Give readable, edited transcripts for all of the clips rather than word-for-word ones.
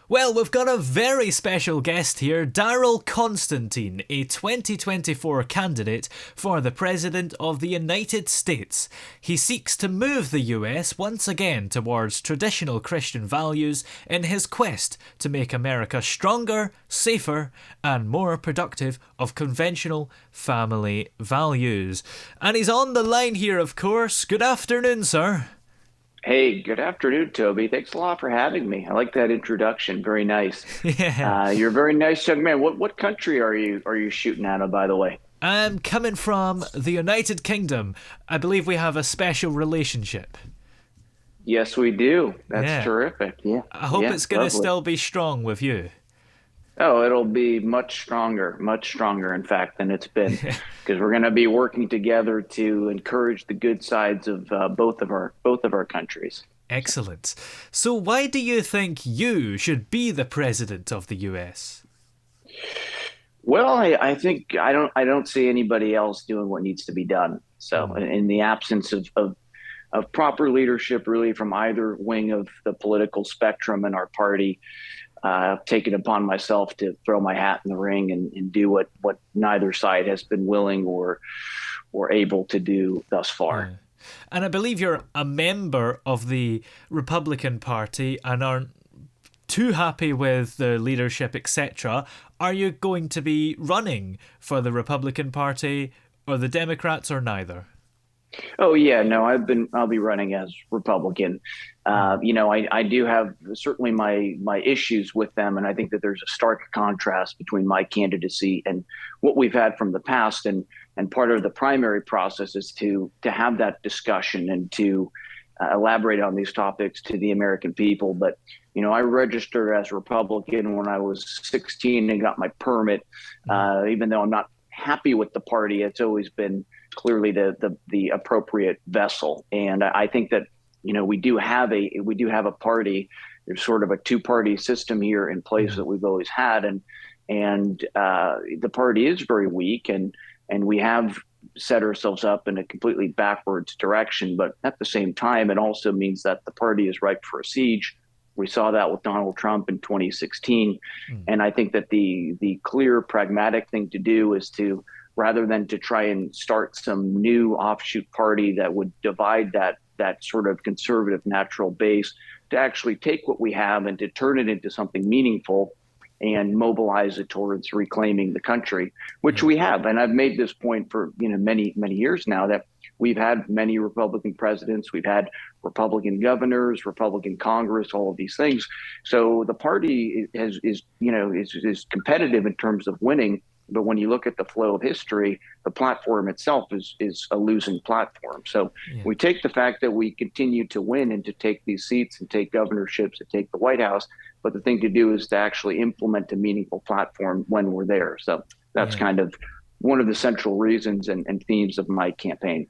Well, we've got a very special guest here, Daryl Constantine, a 2024 candidate for the President of the United States. He seeks to move the US once again towards traditional Christian values in his quest to make America stronger, safer, and more productive of conventional family values. And he's on the line here, of course. Good afternoon, sir. Hey, good afternoon, Toby. Thanks a lot for having me. I like that introduction. Very nice. Yeah. You're a very nice young man. What country are you shooting out of, by the way? I'm coming from the United Kingdom. I believe we have a special relationship. Yes, we do. That's Yeah. terrific. Yeah, I hope yeah, it's going to lovely. still be strong with you. Oh, it'll be much stronger, in fact, than it's been, because we're going to be working together to encourage the good sides of both of our countries. Excellent. So, why do you think you should be the president of the US? Well, I think I don't see anybody else doing what needs to be done. So, Mm, in the absence of proper leadership, really from either wing of the political spectrum in our party, I've taken upon myself to throw my hat in the ring and do what neither side has been willing or able to do thus far. yeah. And I believe you're a member of the Republican Party and aren't too happy with the leadership, etc. Are you going to be running for the Republican Party or the Democrats or neither? Oh yeah, no, I'll be running as Republican. Mm, I do have certainly my issues with them, and I think that there's a stark contrast between my candidacy and what we've had from the past. And part of the primary process is to have that discussion and to elaborate on these topics to the American people. But I registered as a Republican when I was 16 and got my permit. mm, Even though I'm not happy with the party, it's always been clearly the appropriate vessel. And I think that we do have a party. There's sort of a two-party system here in place mm, that we've always had, and the party is very weak, and we have set ourselves up in a completely backwards direction. But at the same time, it also means that the party is ripe for a siege. We saw that with Donald Trump in 2016, mm, and I think that the clear, pragmatic thing to do is to, rather than to try and start some new offshoot party that would divide that sort of conservative natural base, to actually take what we have and to turn it into something meaningful and mobilize it towards reclaiming the country, which yeah. we have. And I've made this point for many years now, that we've had many Republican presidents, we've had Republican governors, Republican Congress, all of these things. So the party is competitive in terms of winning. But when you look at the flow of history, the platform itself is a losing platform. So Yeah. we take the fact that we continue to win and to take these seats and take governorships and take the White House, but the thing to do is to actually implement a meaningful platform when we're there. So that's Yeah. kind of one of the central reasons and themes of my campaign.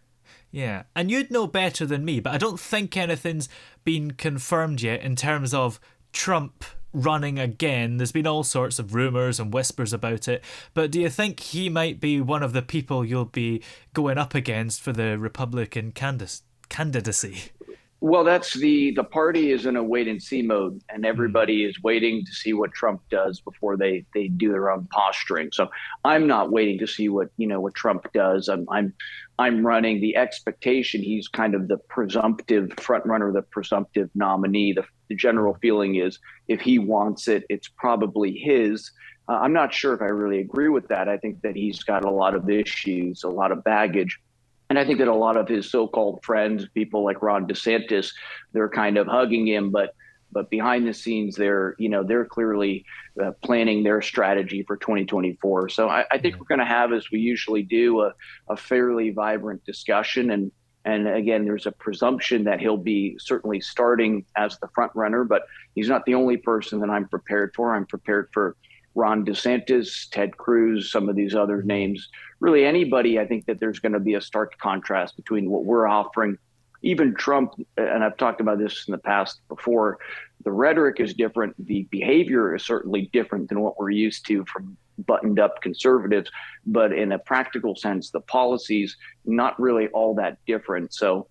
Yeah. And you'd know better than me, but I don't think anything's been confirmed yet in terms of Trump running again. There's been all sorts of rumours and whispers about it. But do you think he might be one of the people you'll be going up against for the Republican candidacy? Well, that's the party is in a wait and see mode, and Mm, everybody is waiting to see what Trump does before they do their own posturing. So I'm not waiting to see what Trump does. I'm running the expectation he's kind of the presumptive front runner, the presumptive nominee. The general mm, feeling is if he wants it, it's probably his. I'm not sure if I really agree with that. I think that he's got a lot of issues, a lot of baggage, and I think that a lot of his so-called friends, people like Ron DeSantis, they're kind of hugging him, but behind the scenes, they're clearly planning their strategy for 2024. So I think yeah. we're going to have, as we usually do, a fairly vibrant discussion. And again, there's a presumption that he'll be certainly starting as the front runner, but he's not the only person that I'm prepared for. I'm prepared for Ron DeSantis, Ted Cruz, some of these other Mm, names. Really, anybody. I think that there's going to be a stark contrast between what we're offering. Even Trump, and I've talked about this in the past before, the rhetoric is different. The behavior is certainly different than what we're used to from buttoned up conservatives. But in a practical sense, the policies not really all that different. So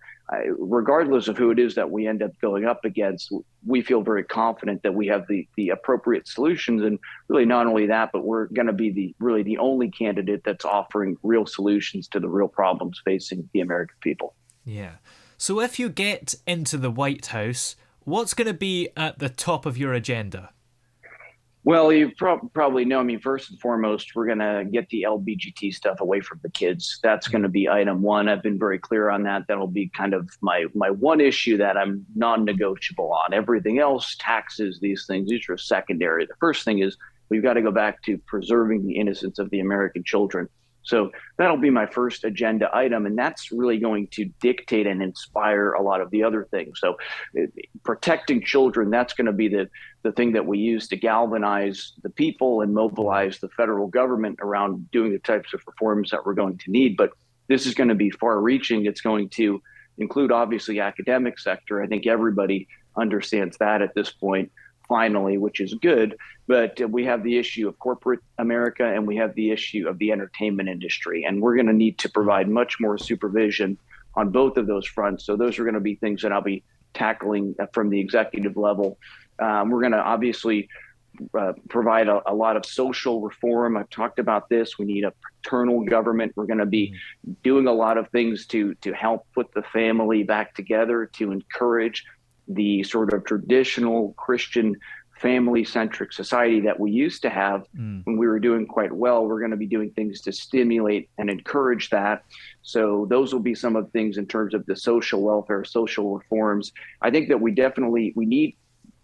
regardless of who it is that we end up going up against, we feel very confident that we have the appropriate solutions. And really, not only that, but we're going to be the only candidate that's offering real solutions to the real problems facing the American people. Yeah. So if you get into the White House, what's going to be at the top of your agenda? Well, you probably know. I mean, first and foremost, we're going to get the LBGT stuff away from the kids. That's going to be item one. I've been very clear on that. That'll be kind of my one issue that I'm non-negotiable on. Everything else, taxes, these things, these are secondary. The first thing is we've got to go back to preserving the innocence of the American children. So that'll be my first agenda item, and that's really going to dictate and inspire a lot of the other things. So protecting children, that's going to be the thing that we use to galvanize the people and mobilize the federal government around doing the types of reforms that we're going to need. But this is going to be far reaching. It's going to include, obviously, academic sector. I think everybody understands that at this point, finally, which is good. But we have the issue of corporate America, and we have the issue of the entertainment industry. And we're going to need to provide much more supervision on both of those fronts. So those are going to be things that I'll be tackling from the executive level. We're going to obviously provide a lot of social reform. I've talked about this. We need a paternal government. We're going to be doing a lot of things to help put the family back together, to encourage the sort of traditional Christian family-centric society that we used to have when we were doing quite well. We're going to be doing things to stimulate and encourage that. So those will be some of the things in terms of the social welfare, social reforms. I think that we need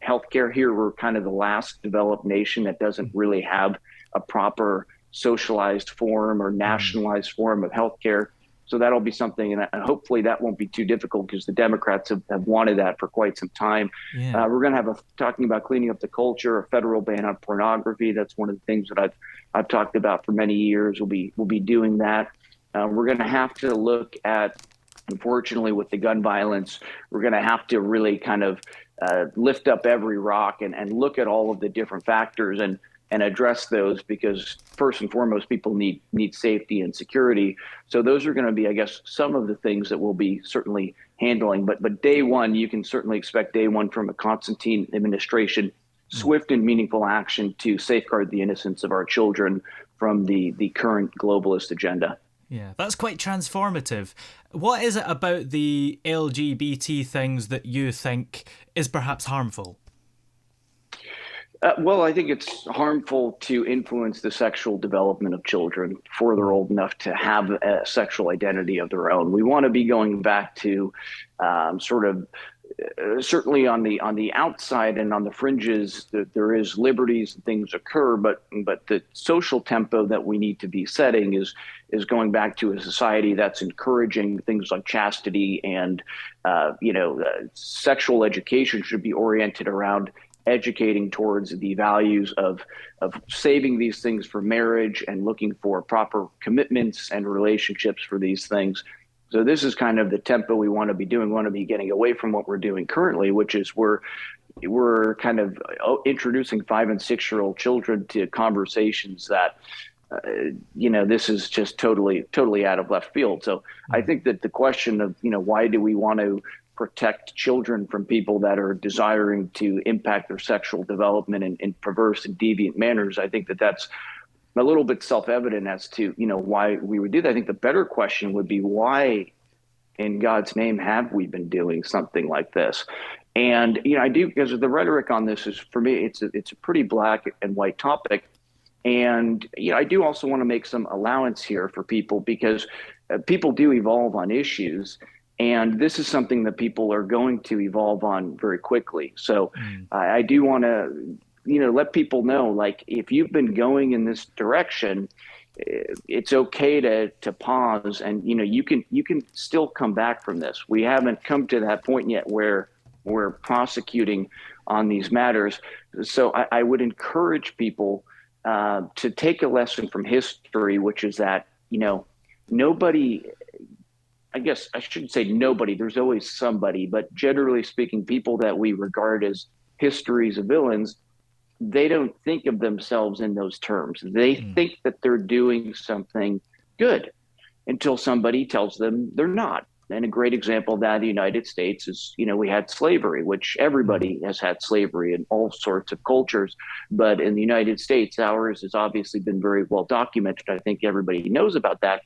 healthcare here. We're kind of the last developed nation that doesn't really have a proper socialized form or nationalized form of healthcare. So that'll be something, and hopefully that won't be too difficult because the Democrats have wanted that for quite some time. Yeah. We're going to have talking about cleaning up the culture, a federal ban on pornography. That's one of the things that I've talked about for many years. We'll be doing that. We're going to have to look at, unfortunately, with the gun violence, we're going to have to really kind of lift up every rock and look at all of the different factors and address those, because first and foremost, people need safety and security. So those are going to be, I guess, some of the things that we'll be certainly handling. But day one, you can certainly expect day one from a Constantine administration, swift and meaningful action to safeguard the innocence of our children from the current globalist agenda. Yeah, that's quite transformative. What is it about the LGBT things that you think is perhaps harmful? Well, I think it's harmful to influence the sexual development of children before they're old enough to have a sexual identity of their own. We want to be going back to certainly on the outside and on the fringes, there is liberties and things occur, but the social tempo that we need to be setting is going back to a society that's encouraging things like chastity and sexual education should be oriented around educating towards the values of saving these things for marriage and looking for proper commitments and relationships for these things. So this is kind of the tempo we want to be doing. We want to be getting away from what we're doing currently, which is we're kind of introducing 5- and 6-year-old children to conversations that this is just totally out of left field. So I think that the question of why do we want to protect children from people that are desiring to impact their sexual development in perverse and deviant manners, I think that that's a little bit self-evident as to why we would do that. I think the better question would be, why in God's name have we been doing something like this? And I do, because the rhetoric on this is, for me, it's a pretty black and white topic. And I do also want to make some allowance here for people, because people do evolve on issues. And this is something that people are going to evolve on very quickly. So I do want to, let people know, like, if you've been going in this direction, it's okay to pause, and you can still come back from this. We haven't come to that point yet where we're prosecuting on these matters. So I would encourage people to take a lesson from history, which is that nobody. I guess I shouldn't say nobody, there's always somebody, but generally speaking, people that we regard as history's villains, they don't think of themselves in those terms. They think that they're doing something good until somebody tells them they're not. And a great example of that in the United States is, we had slavery, which everybody has had slavery in all sorts of cultures. But in the United States, ours has obviously been very well documented. I think everybody knows about that.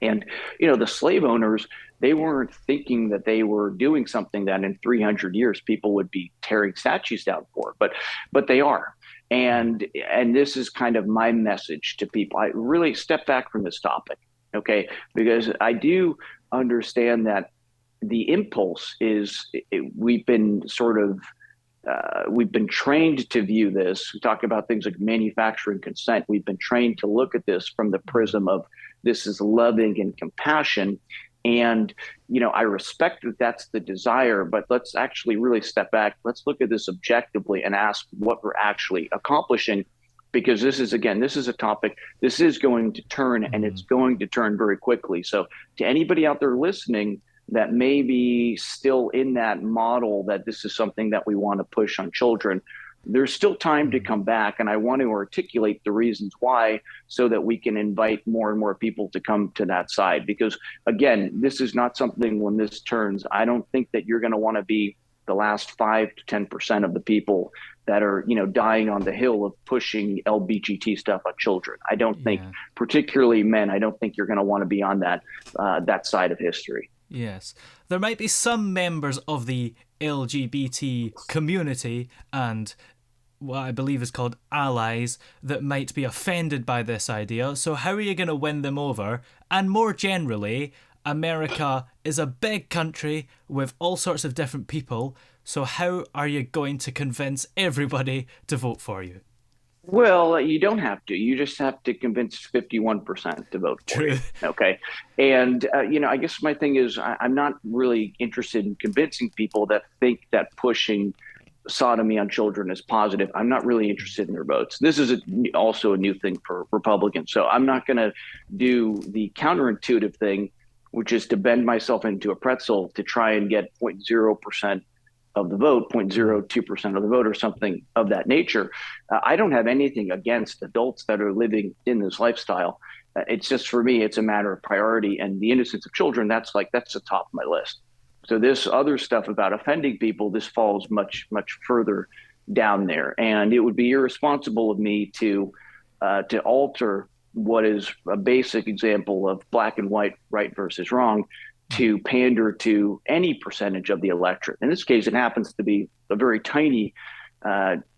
And, the slave owners, they weren't thinking that they were doing something that in 300 years people would be tearing statues down for, but they are. And this is kind of my message to people. I really step back from this topic, okay? Because I do understand that the impulse is we've been we've been trained to view this. We talk about things like manufacturing consent. We've been trained to look at this from the prism of this is loving and compassion. And, I respect that that's the desire, but let's actually really step back. Let's look at this objectively and ask what we're actually accomplishing. Because this is a topic, this is going to turn, and it's going to turn very quickly. So to anybody out there listening that may be still in that model that this is something that we want to push on children, there's still time to come back. And I want to articulate the reasons why so that we can invite more and more people to come to that side. Because again, this is not something when this turns, I don't think that you're going to want to be the last 5 to 10% of the people that are, dying on the hill of pushing LBGT stuff on children. I don't think, particularly men, I don't think you're going to want to be on that side of history. Yes. There might be some members of the LGBT community and what I believe is called allies that might be offended by this idea. So how are you going to win them over? And more generally, America is a big country with all sorts of different people. So how are you going to convince everybody to vote for you? Well, you don't have to. You just have to convince 51% to vote for True. you. Okay. And, I guess my thing is I'm not really interested in convincing people that think that pushing sodomy on children is positive. I'm not really interested in their votes. This is also a new thing for Republicans. So I'm not going to do the counterintuitive thing, which is to bend myself into a pretzel to try and get 0.0% of the vote, 0.02% of the vote, or something of that nature. I don't have anything against adults that are living in this lifestyle. It's just, for me, it's a matter of priority, and the innocence of children, that's the top of my list. So this other stuff about offending people, this falls much, much further down there. And it would be irresponsible of me to alter what is a basic example of black and white, right versus wrong, to pander to any percentage of the electorate. In this case, it happens to be a very tiny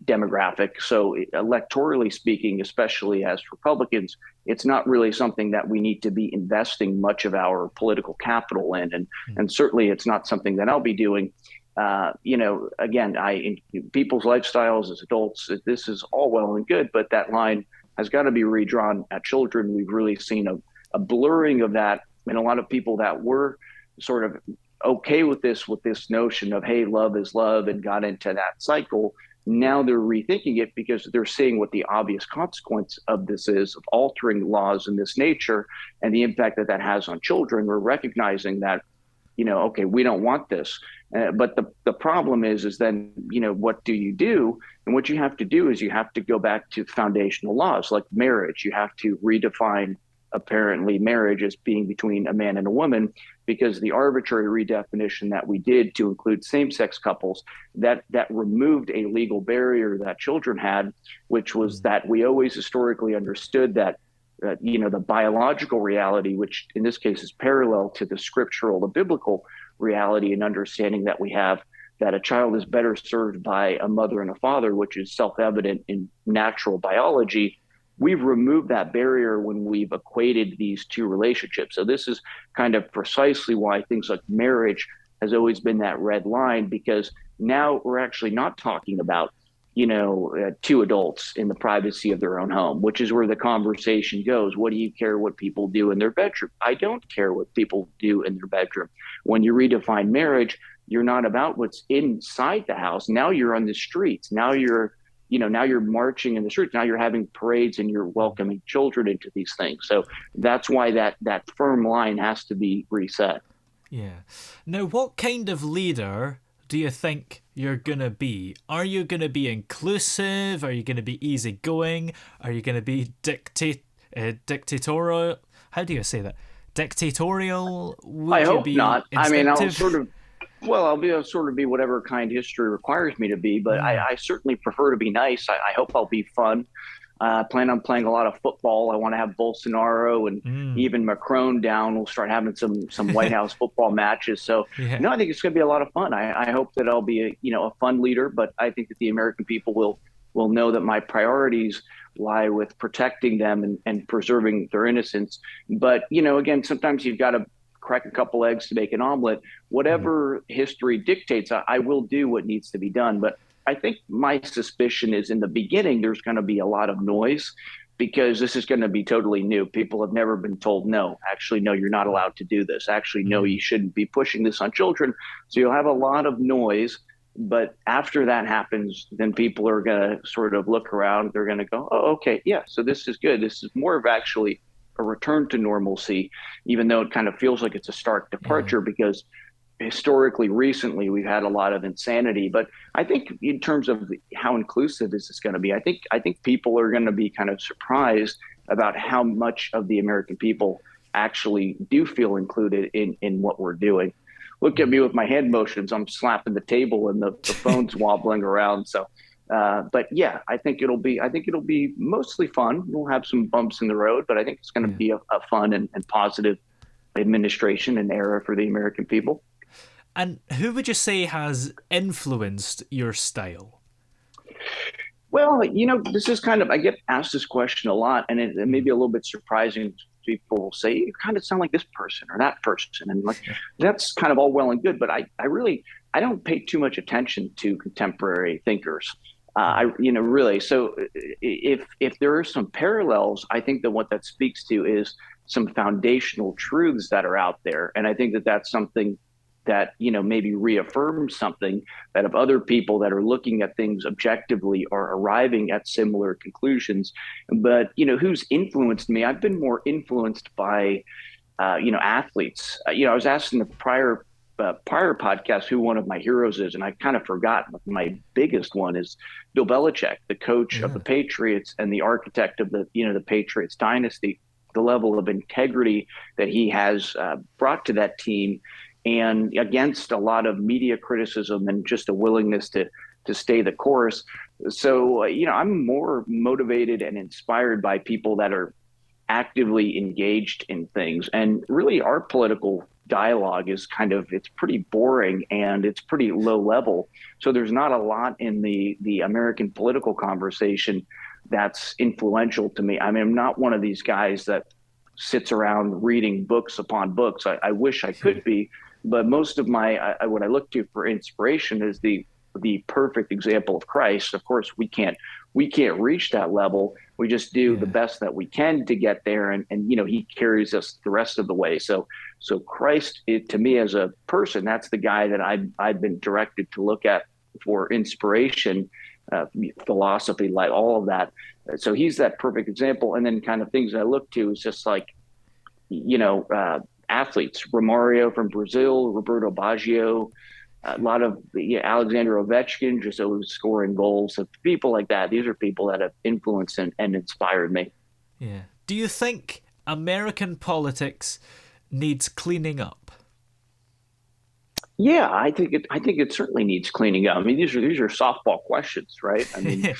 demographic. So electorally speaking, especially as Republicans, it's not really something that we need to be investing much of our political capital in. And certainly it's not something that I'll be doing. Again, in people's lifestyles as adults, this is all well and good, but that line has got to be redrawn at children. We've really seen a blurring of that. And a lot of people that were sort of okay with this notion of, hey, love is love, and got into that cycle, now they're rethinking it because they're seeing what the obvious consequence of this is, of altering laws in this nature and the impact that has on children. We're recognizing that, okay, we don't want this. But the problem is then, what do you do? And what you have to do is you have to go back to foundational laws like marriage. You have to redefine apparently marriage as being between a man and a woman, because the arbitrary redefinition that we did to include same-sex couples, that removed a legal barrier that children had, which was that we always historically understood that the biological reality, which in this case is parallel to the scriptural, the biblical reality and understanding that we have, that a child is better served by a mother and a father, which is self-evident in natural biology. We've removed that barrier when we've equated these two relationships. So this is kind of precisely why things like marriage has always been that red line, because now we're actually not talking about, two adults in the privacy of their own home, which is where the conversation goes. What do you care what people do in their bedroom? I don't care what people do in their bedroom. When you redefine marriage, you're not about what's inside the house. Now you're on the streets. Now you're marching in the streets. Now you're having parades and you're welcoming children into these things. So that's why that firm line has to be reset. Yeah. Now, what kind of leader do you think you're going to be? Are you going to be inclusive? Are you going to be easygoing? Are you going to be dictatorial? How do you say that? Dictatorial? I Would you hope be not. I mean, instinctive? I'll sort of be whatever kind history requires me to be, but Mm, I certainly prefer to be nice. I hope I'll be fun. I plan on playing a lot of football. I want to have Bolsonaro and mm. even Macron down. We'll start having some White House football matches. So, Yeah. I think it's going to be a lot of fun. I hope that I'll be a fun leader, but I think that the American people will know that my priorities lie with protecting them and preserving their innocence. But again, sometimes you've got to crack a couple eggs to make an omelet. Mm, Whatever history dictates, I will do what needs to be done. But I think my suspicion is in the beginning, there's going to be a lot of noise because this is going to be totally new. People have never been told, no, actually, no, you're not allowed to do this. Actually, no, mm, you shouldn't be pushing this on children. So you'll have a lot of noise. But after that happens, then people are going to sort of look around. They're going to go, oh, okay, yeah, so this is good. This is more of actually a return to normalcy, even though it kind of feels like it's a stark yeah. departure because historically recently we've had a lot of insanity. But I think in terms of how inclusive this is going to be, I think people are going to be kind of surprised about how much of the American people actually do feel included in what we're doing. Look at Mm. me with my hand motions. I'm slapping the table and the phone's wobbling around. So but yeah, I think it'll be mostly fun. We'll have some bumps in the road, but I think it's going to Yeah. be a fun and positive administration and era for the American people. And who would you say has influenced your style? Well, this is kind of, I get asked this question a lot, and it may Mm, be a little bit surprising. People will say, you kind of sound like this person or that person. And like, that's kind of all well and good, but I don't pay too much attention to contemporary thinkers. mm, Really. So if there are some parallels, I think that what that speaks to is some foundational truths that are out there. And I think that that's something that, maybe reaffirms something that if other people that are looking at things objectively are arriving at similar conclusions. But, who's influenced me? I've been more influenced by, athletes. I was asked in the prior podcast who one of my heroes is, and I kind of forgot. My biggest one is Bill Belichick, the coach of the yeah. Patriots and the architect of the Patriots dynasty. The level of integrity that he has brought to that team, and against a lot of media criticism and just a willingness to stay the course. So I'm more motivated and inspired by people that are actively engaged in things. And really, our political dialogue is it's pretty boring and it's pretty low level. So there's not a lot in the American political conversation that's influential to me. I mean, I'm not one of these guys that sits around reading books upon books. I wish I Yeah. could be, but most of what I look to for inspiration is the perfect example of Christ. Of course, we can't reach that level. We just do the Yeah. best that we can to get there, and he carries us the rest of the way. So Christ, to me as a person, that's the guy that I've been directed to look at for inspiration, philosophy, like all of that. So he's that perfect example. And then kind of things I look to is just like athletes, Romario from Brazil, Roberto Baggio, a lot of Alexander Ovechkin, just always scoring goals. So people like that, these are people that have influenced and inspired me. Yeah. Do you think American politics needs cleaning up? Yeah, I think it certainly needs cleaning up. I mean, these are softball questions, right? I mean,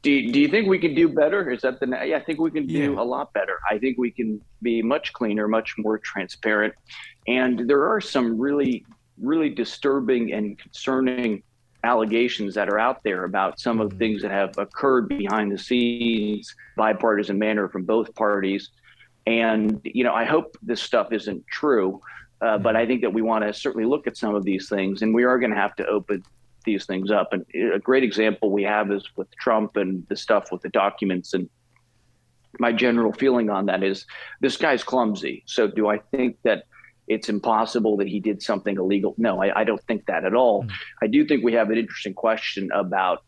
do you think we can do better? Is that the yeah? I think we can do Yeah. a lot better. I think we can be much cleaner, much more transparent, and there are some really disturbing and concerning allegations that are out there about some of the Mm, things that have occurred behind the scenes, bipartisan manner from both parties. And I hope this stuff isn't true, but mm, I think that we want to certainly look at some of these things, and we are going to have to open these things up. And a great example we have is with Trump and the stuff with the documents. And my general feeling on that is this guy's clumsy. So do I think that it's impossible that he did something illegal? No, I don't think that at all. mm, I do think we have an interesting question about,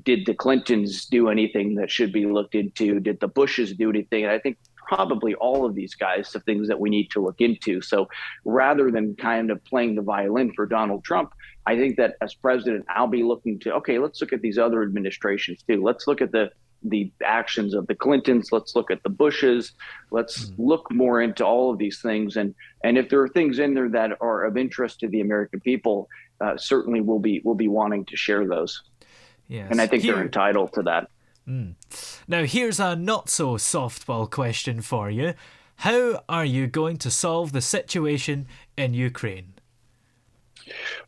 did the Clintons do anything that should be looked into? Did the Bushes do anything? And I think probably all of these guys have things that we need to look into. So rather than kind of playing the violin for Donald Trump, I think that as president, I'll be looking to, okay, let's look at these other administrations too. Let's look at the actions of the Clintons. Let's look at the Bushes. Let's look more into all of these things. And if there are things in there that are of interest to the American people, certainly we'll be wanting to share those. And I Yes. think they're entitled to that. Now, here's a not so softball question for you. How are you going to solve the situation in Ukraine?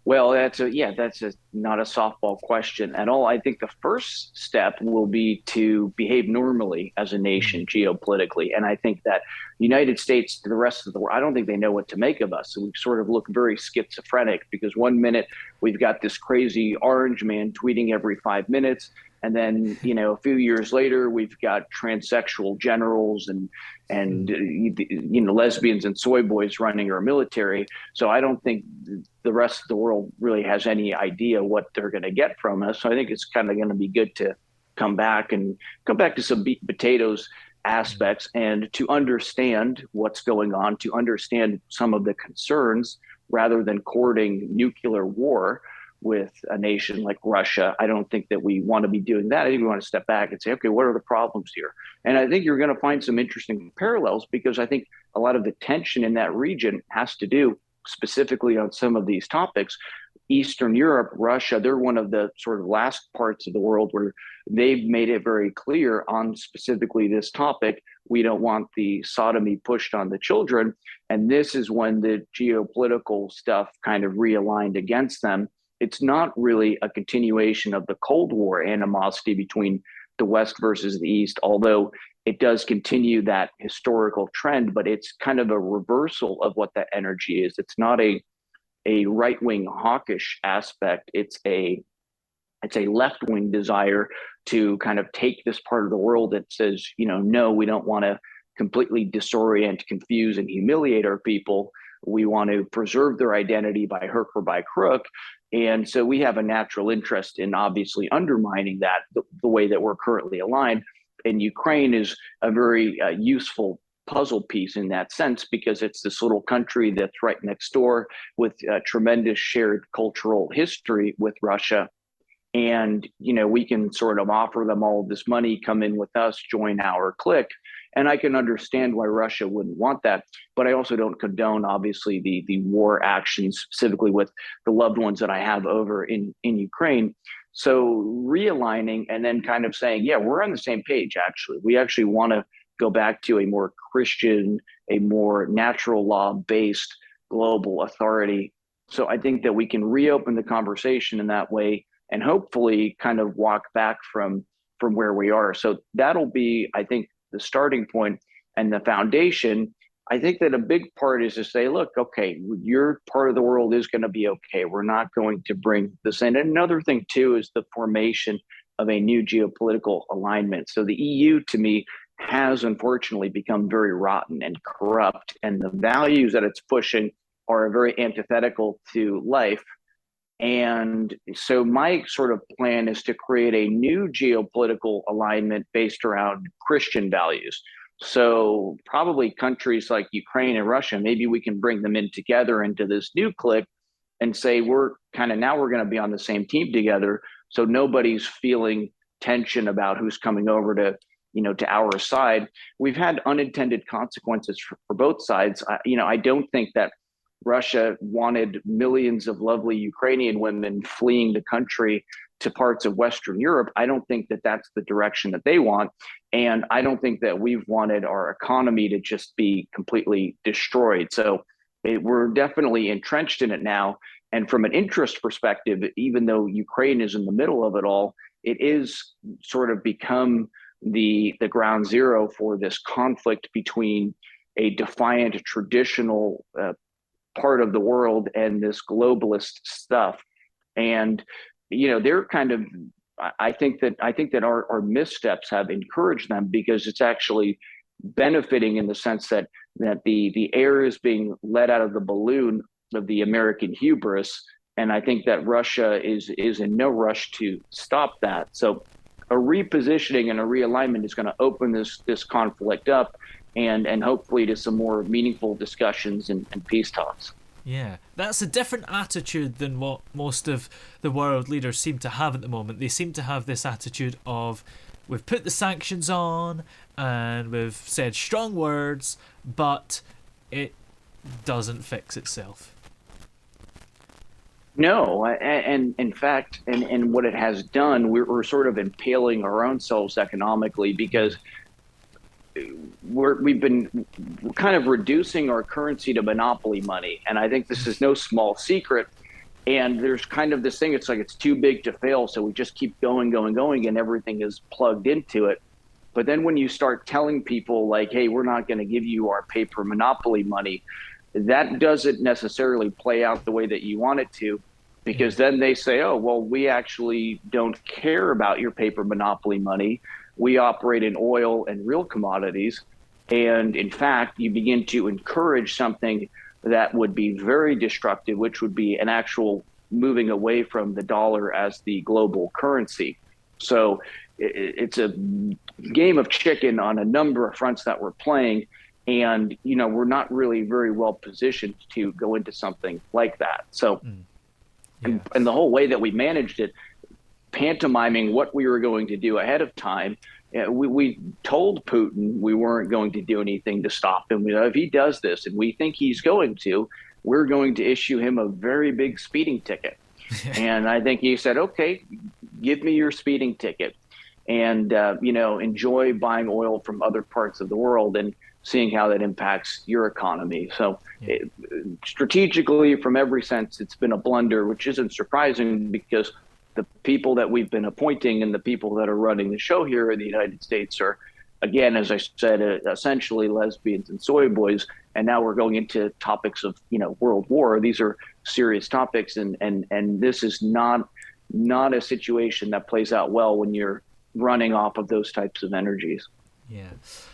Well, that's not a softball question at all. I think the first step will be to behave normally as a nation geopolitically, and I think that the United States to the rest of the world, I don't think they know what to make of us. So we sort of look very schizophrenic because one minute we've got this crazy orange man tweeting every 5 minutes. And then, a few years later, we've got transsexual generals and lesbians and soy boys running our military. So I don't think the rest of the world really has any idea what they're going to get from us. So I think it's kind of going to be good to come back to some meat and potatoes aspects and to understand what's going on, to understand some of the concerns rather than courting nuclear war with a nation like Russia. I don't think that we want to be doing that. I think we want to step back and say, okay, what are the problems here? And I think you're going to find some interesting parallels because I think a lot of the tension in that region has to do specifically on some of these topics. Eastern Europe, Russia, they're one of the sort of last parts of the world where they've made it very clear on specifically this topic. We don't want the sodomy pushed on the children. And this is when the geopolitical stuff kind of realigned against them. It's not really a continuation of the Cold War animosity between the West versus the East, although it does continue that historical trend, but it's kind of a reversal of what that energy is. It's not a right-wing hawkish aspect. It's a left-wing desire to kind of take this part of the world that says, no, we don't want to completely disorient, confuse, and humiliate our people. We want to preserve their identity by hook or by crook. And so we have a natural interest in obviously undermining that the way that we're currently aligned. And Ukraine is a very useful puzzle piece in that sense because it's this little country that's right next door with tremendous shared cultural history with Russia. And, we can sort of offer them all of this money, come in with us, join our clique. And I can understand why Russia wouldn't want that. But I also don't condone, obviously, the war actions, specifically with the loved ones that I have over in Ukraine. So realigning and then kind of saying, yeah, we're on the same page, actually. We actually want to go back to a more Christian, a more natural law-based global authority. So I think that we can reopen the conversation in that way and hopefully kind of walk back from where we are. So that'll be, I think, the starting point and the foundation. I think that a big part is to say, look, okay, your part of the world is going to be okay. We're not going to bring this in. And another thing, too, is the formation of a new geopolitical alignment. So the EU, to me, has unfortunately become very rotten and corrupt. And the values that it's pushing are very antithetical to life. And so my sort of plan is to create a new geopolitical alignment based around Christian values. So probably countries like Ukraine and Russia, maybe we can bring them in together into this new clique and say we're going to be on the same team together. So nobody's feeling tension about who's coming over to our side. We've had unintended consequences for both sides. I don't think that Russia wanted millions of lovely Ukrainian women fleeing the country to parts of Western Europe. I don't think that that's the direction that they want. And I don't think that we've wanted our economy to just be completely destroyed. So we're definitely entrenched in it now. And from an interest perspective, even though Ukraine is in the middle of it all, it is sort of become the ground zero for this conflict between a defiant traditional part of the world and this globalist stuff. And they're kind of, I think that our missteps have encouraged them because it's actually benefiting in the sense that the air is being let out of the balloon of the American hubris. And I think that Russia is in no rush to stop that. So a repositioning and a realignment is going to open this conflict up and hopefully to some more meaningful discussions and peace talks. Yeah, that's a different attitude than what most of the world leaders seem to have at the moment. They seem to have this attitude of we've put the sanctions on and we've said strong words, but it doesn't fix itself. No, and in fact, and what it has done, we're sort of impaling our own selves economically because we've been kind of reducing our currency to monopoly money, and I think this is no small secret. And there's kind of this thing, it's like it's too big to fail, so we just keep going, going, going, and everything is plugged into it. But then when you start telling people like, hey, we're not going to give you our paper monopoly money, that doesn't necessarily play out the way that you want it to, because then they say, oh, well, we actually don't care about your paper monopoly money. We operate in oil and real commodities. And in fact, you begin to encourage something that would be very destructive, which would be an actual moving away from the dollar as the global currency. So it's a game of chicken on a number of fronts that we're playing. And, we're not really very well positioned to go into something like that. So, and the whole way that we managed it, pantomiming what we were going to do ahead of time, we told Putin we weren't going to do anything to stop him. If he does this, and we think he's going to, we're going to issue him a very big speeding ticket. And I think he said, okay, give me your speeding ticket. And, enjoy buying oil from other parts of the world and seeing how that impacts your economy. So strategically, from every sense, it's been a blunder, which isn't surprising because the people that we've been appointing and the people that are running the show here in the United States are, again, as I said, essentially lesbians and soy boys. And now we're going into topics of, world war. These are serious topics. And this is not a situation that plays out well when you're running off of those types of energies. Yeah.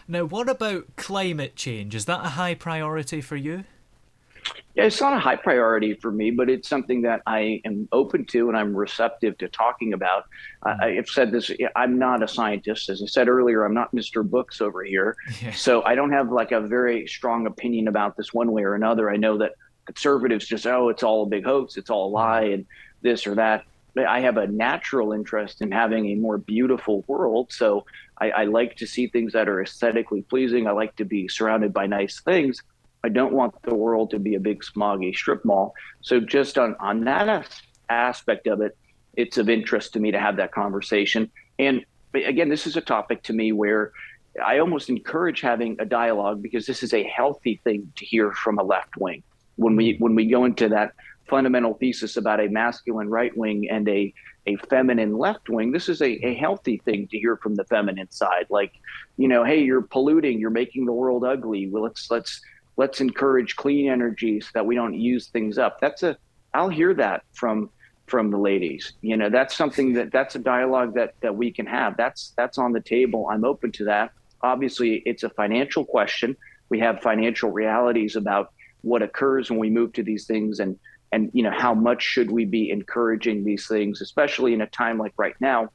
Now, what about climate change? Is that a high priority for you? Yeah, it's not a high priority for me, but it's something that I am open to and I'm receptive to talking about. I've said this, I'm not a scientist. As I said earlier, I'm not Mr. Books over here. Yeah. So I don't have like a very strong opinion about this one way or another. I know that conservatives just, oh, it's all a big hoax, it's all a lie, and this or that. I have a natural interest in having a more beautiful world. So I like to see things that are aesthetically pleasing. I like to be surrounded by nice things. I don't want the world to be a big smoggy strip mall. So just on that aspect of it, it's of interest to me to have that conversation. And again, this is a topic to me where I almost encourage having a dialogue because this is a healthy thing to hear from a left wing. When we go into that fundamental thesis about a masculine right wing and a feminine left wing, this is a healthy thing to hear from the feminine side. Like, hey, you're polluting, you're making the world ugly. Well, let's encourage clean energy so that we don't use things up. I'll hear that from the ladies. That's something that's a dialogue that we can have. That's on the table. I'm open to that. Obviously, it's a financial question. We have financial realities about what occurs when we move to these things and how much should we be encouraging these things, especially in a time like right now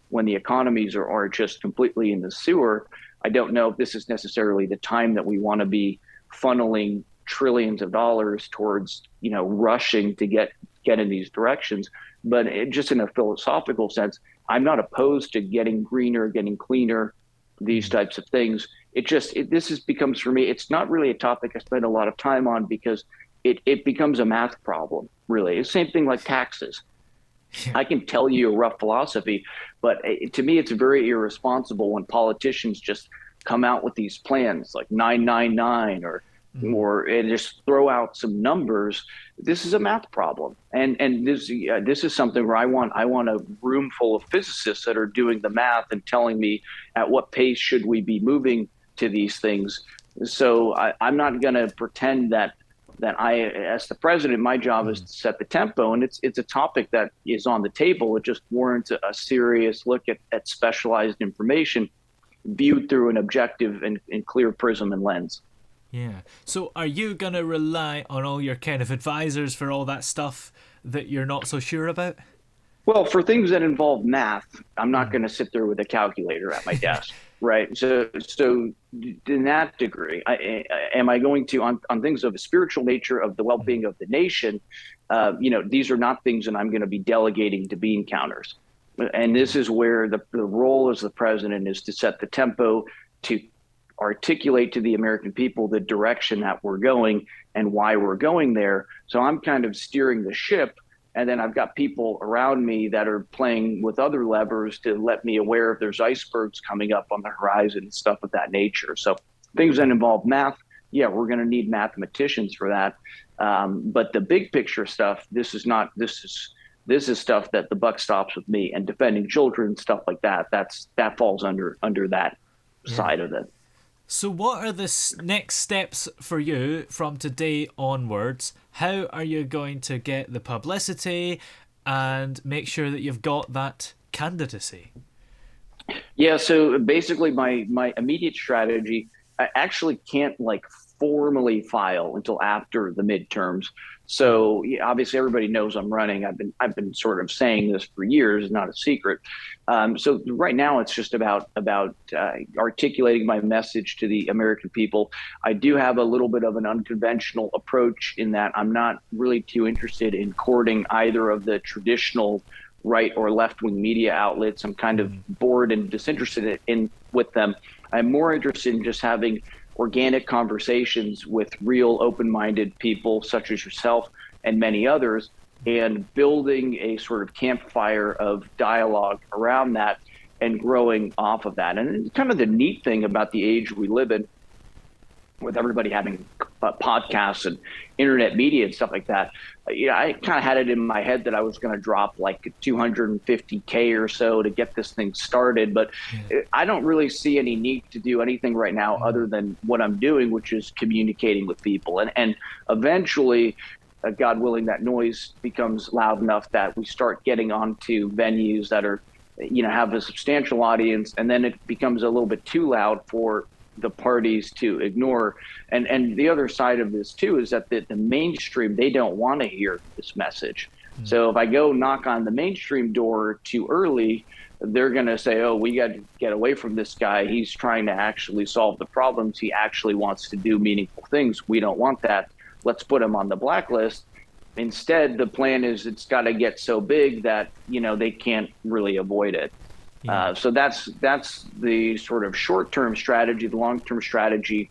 when the economies are just completely in the sewer. I don't know if this is necessarily the time that we want to be funneling trillions of dollars towards, rushing to get in these directions. But just in a philosophical sense, I'm not opposed to getting greener, getting cleaner, these types of things. This becomes, for me, it's not really a topic I spend a lot of time on because it becomes a math problem, really. It's the same thing like taxes. I can tell you a rough philosophy, but to me, it's very irresponsible when politicians just come out with these plans like 999 or and just throw out some numbers. This is a math problem, and this is something where I want a room full of physicists that are doing the math and telling me at what pace should we be moving to these things. So I'm not going to pretend that I, as the president, my job is to set the tempo, and it's a topic that is on the table. It just warrants a serious look at specialized information viewed through an objective and clear prism and lens. Yeah. So are you going to rely on all your kind of advisors for all that stuff that you're not so sure about? Well, for things that involve math, I'm not going to sit there with a calculator at my desk, right? So in that degree, am I going to, on things of a spiritual nature, of the well-being of the nation, these are not things that I'm going to be delegating to bean counters. And this is where the role as the president is to set the tempo, to articulate to the American people the direction that we're going and why we're going there. So I'm kind of steering the ship. And then I've got people around me that are playing with other levers to let me aware if there's icebergs coming up on the horizon and stuff of that nature. So things that involve math, yeah, we're going to need mathematicians for that. But the big picture stuff, this is stuff that the buck stops with me, and defending children, stuff like that. That falls under that Yeah. side of it. So, what are the next steps for you from today onwards? How are you going to get the publicity and make sure that you've got that candidacy? Yeah, so basically my immediate strategy, I actually can't like formally file until after the midterms. So yeah, obviously everybody knows I'm running. I've been sort of saying this for years, not a secret. So right now it's just about articulating my message to the American people. I do have a little bit of an unconventional approach in that I'm not really too interested in courting either of the traditional right or left wing media outlets. I'm kind of bored and disinterested in with them. I'm more interested in just having organic conversations with real open minded people such as yourself and many others, and building a sort of campfire of dialogue around that and growing off of that. And kind of the neat thing about the age we live in, with everybody having podcasts and internet media and stuff like that, I kind of had it in my head that I was going to drop like 250K or so to get this thing started. But I don't really see any need to do anything right now other than what I'm doing, which is communicating with people. And eventually, God willing, that noise becomes loud enough that we start getting onto venues that are, have a substantial audience, and then it becomes a little bit too loud for the parties to ignore. And the other side of this too is that the mainstream, they don't want to hear this message. So if I go knock on the mainstream door too early, they're going to say, oh, we got to get away from this guy. He's trying to actually solve the problems. He actually wants to do meaningful things. We don't want that. Let's put him on the blacklist. Instead, the plan is it's got to get so big that, they can't really avoid it. So that's the sort of short-term strategy. The long-term strategy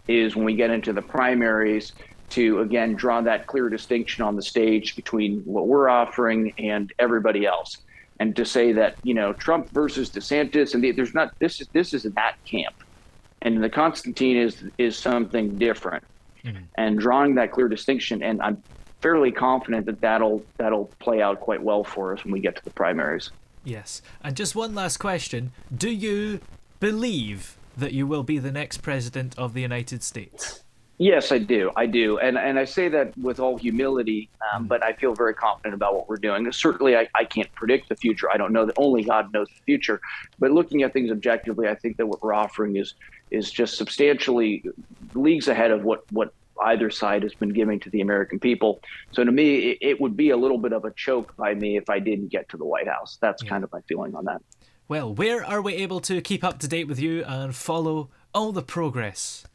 is when we get into the primaries to, again, draw that clear distinction on the stage between what we're offering and everybody else. And to say that, Trump versus DeSantis, and there's not, this is that camp. And the Constantine is something different. And drawing that clear distinction, and I'm fairly confident that that'll play out quite well for us when we get to the primaries. Yes. And just one last question. Do you believe that you will be the next president of the United States? Yes, I do. And I say that with all humility, but I feel very confident about what we're doing. Certainly, I can't predict the future. I don't know that only God knows the future. But looking at things objectively, I think that what we're offering is just substantially leagues ahead of what either side has been giving to the American people. So to me, it would be a little bit of a choke by me if I didn't get to the White House. That's kind of my feeling on that. Well, where are we able to keep up to date with you and follow all the progress?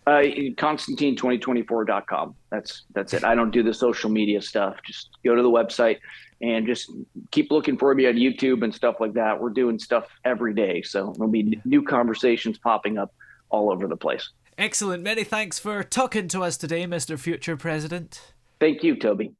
Constantine2024.com. That's it. I don't do the social media stuff. Just go to the website and just keep looking for me on YouTube and stuff like that. We're doing stuff every day. So there'll be new conversations popping up all over the place. Excellent. Many thanks for talking to us today, Mr. Future President. Thank you, Toby.